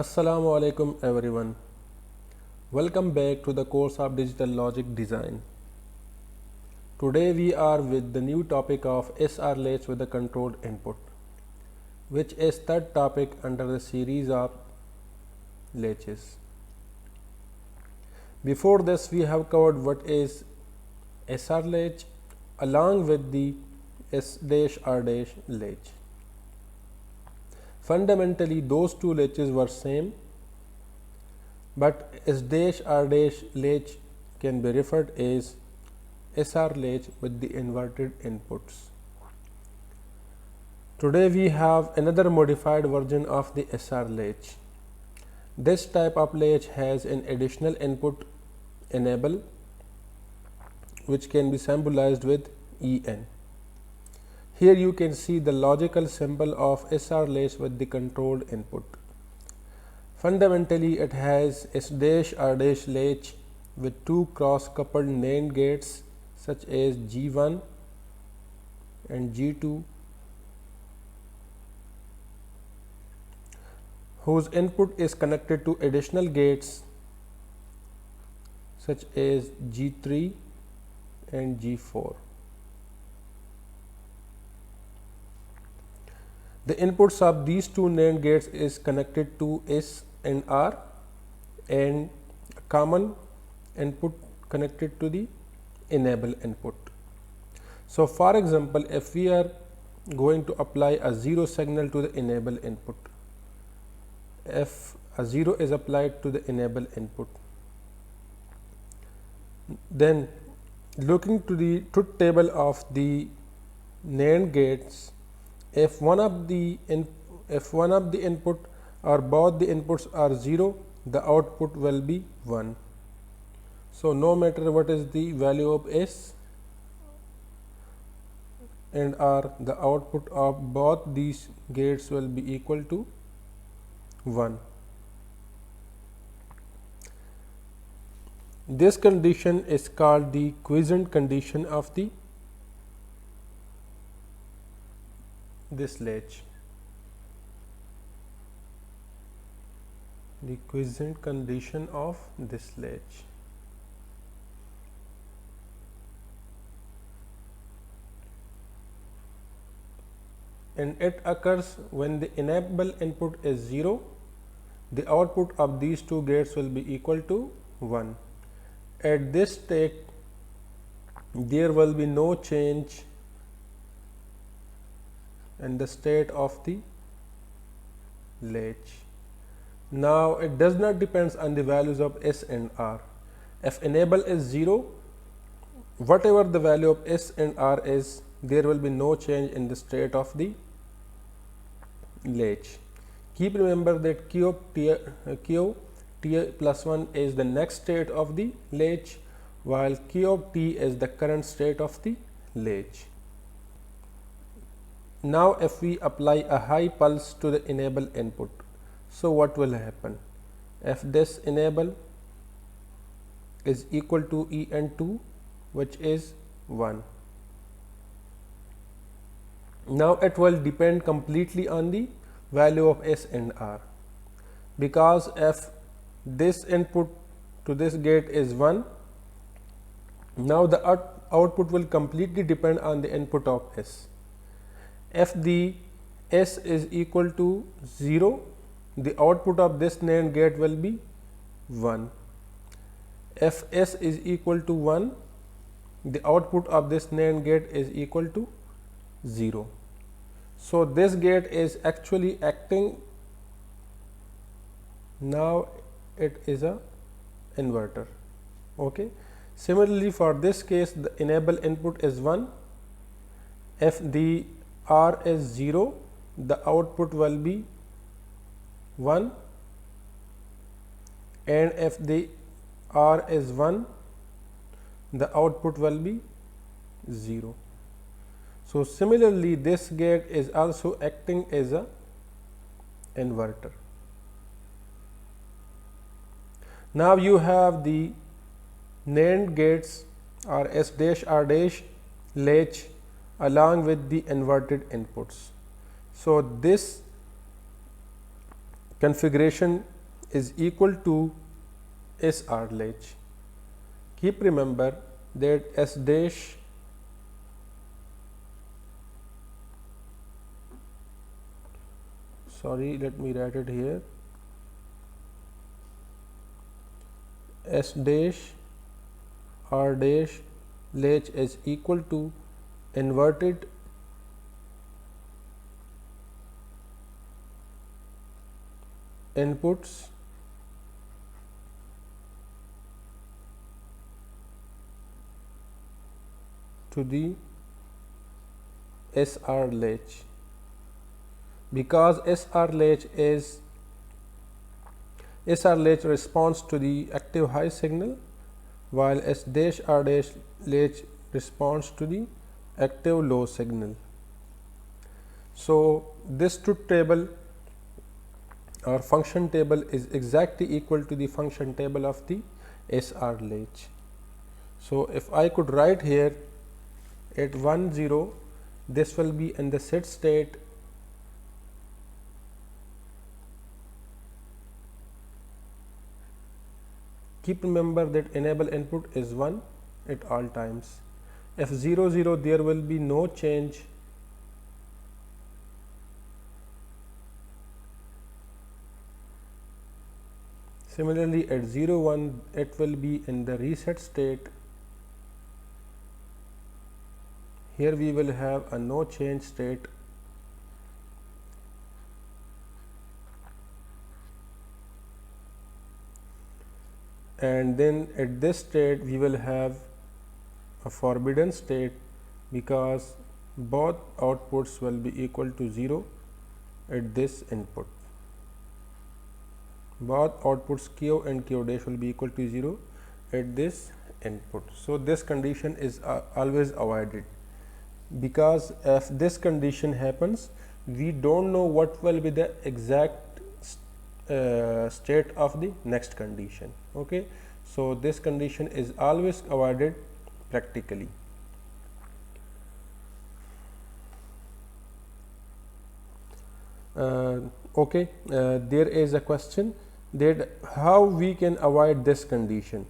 Assalamu alaikum everyone. Welcome back to the course of Digital Logic Design. Today we are with the new topic of SR latch with a controlled input, which is third topic under the series of latches. Before this we have covered what is SR latch along with the S-R latch. Fundamentally those two latches were same, but S-R latch can be referred as SR latch with the inverted inputs. Today we have another modified version of the SR latch. This type of latch has an additional input enable, which can be symbolized with EN. Here you can see the logical symbol of SR latch with the controlled input. Fundamentally it has S-R latch with two cross coupled NAND gates such as G1 and G2, whose input is connected to additional gates such as G3 and G4. The inputs of these two NAND gates is connected to S and R, and a common input connected to the enable input. So for example, if we are going to apply a 0 signal to the enable input, if a 0 is applied to the enable input, then looking to the truth table of the NAND gates, if one of the input or both the inputs are 0, the output will be 1. So no matter what is the value of S and R, the output of both these gates will be equal to 1. This condition is called the quiescent condition of this latch. The quiescent condition of this latch. And it occurs when the enable input is 0, the output of these two gates will be equal to 1. At this state, there will be no change in the state of the latch. Now it does not depend on the values of S and R. If enable is 0, whatever the value of S and R is, there will be no change in the state of the latch. Keep remember that Q of T plus 1 is the next state of the latch, while Q of T is the current state of the latch. Now if we apply a high pulse to the enable input, so what will happen? If this enable is equal to EN2, which is 1. Now it will depend completely on the value of S and R, because if this input to this gate is 1, now the output will completely depend on the input of S. If the S is equal to 0, the output of this NAND gate will be 1. If S is equal to 1, the output of this NAND gate is equal to 0. So this gate is actually acting, now it is a inverter. Okay. Similarly for this case, the enable input is 1. If the R is 0, the output will be 1, and if the R is 1, the output will be 0. So similarly this gate is also acting as a inverter. Now you have the NAND gates or S-R latch along with the inverted inputs. So this configuration is equal to SR latch. Keep remember that S dash let me write it here. S dash R dash latch is equal to inverted inputs to the SR latch, because SR latch responds to the active high signal, while S dash R dash latch responds to the active low signal. So this truth table or function table is exactly equal to the function table of the SR latch. So if I could write here at 1 0, this will be in the set state, keep remember that enable input is 1 at all times. If 0 0, there will be no change. Similarly at 0 1, it will be in the reset state. Here we will have a no change state. And then at this state we will have a forbidden state, because both outputs will be equal to 0 at this input. Both outputs Q and Q dash will be equal to 0 at this input. So this condition is always avoided, because if this condition happens, we don't know what will be the exact state of the next condition. Okay, so this condition is always avoided practically. There is a question that how we can avoid this condition.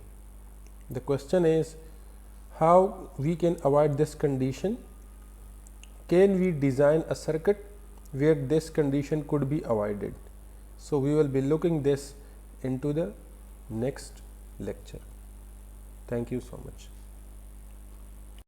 The question is how we can avoid this condition. Can we design a circuit where this condition could be avoided? So we will be looking this into the next lecture. Thank you so much.